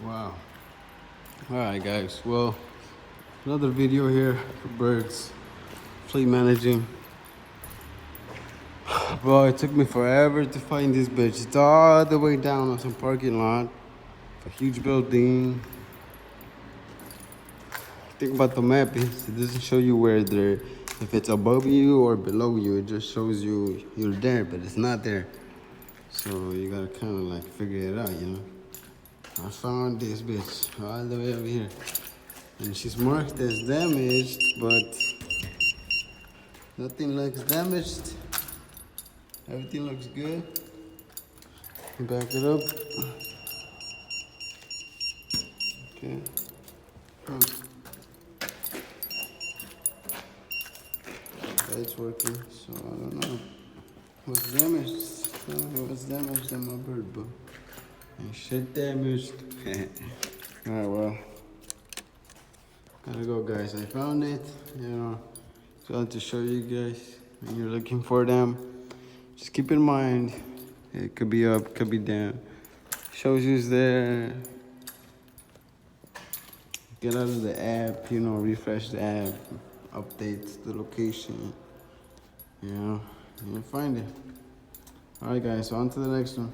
Wow. Alright guys, well, another video here for birds. Flea managing. Bro, it took me forever to find this bitch. It's all the way down on some parking lot. A huge building. Think about the map is it doesn't show you where they're, if it's above you or below you. It just shows you you're there, but it's not there. So you gotta kind of like figure it out, you know. I found this bitch all the way over here. And she's marked as damaged, but nothing looks damaged. Everything looks good. Back it up. Okay. It's working, so I don't know. What's damaged? Tell me what's damaged on my bird, bro. Ain't shit damaged. Alright, well. Gotta go, guys. I found it. You know, just wanted to show you guys when you're looking for them. Just keep in mind, it could be up, could be down. Shows you's there. Get out of the app, you know, refresh the app, update the location. You know, you'll find it. Alright, guys, so on to the next one.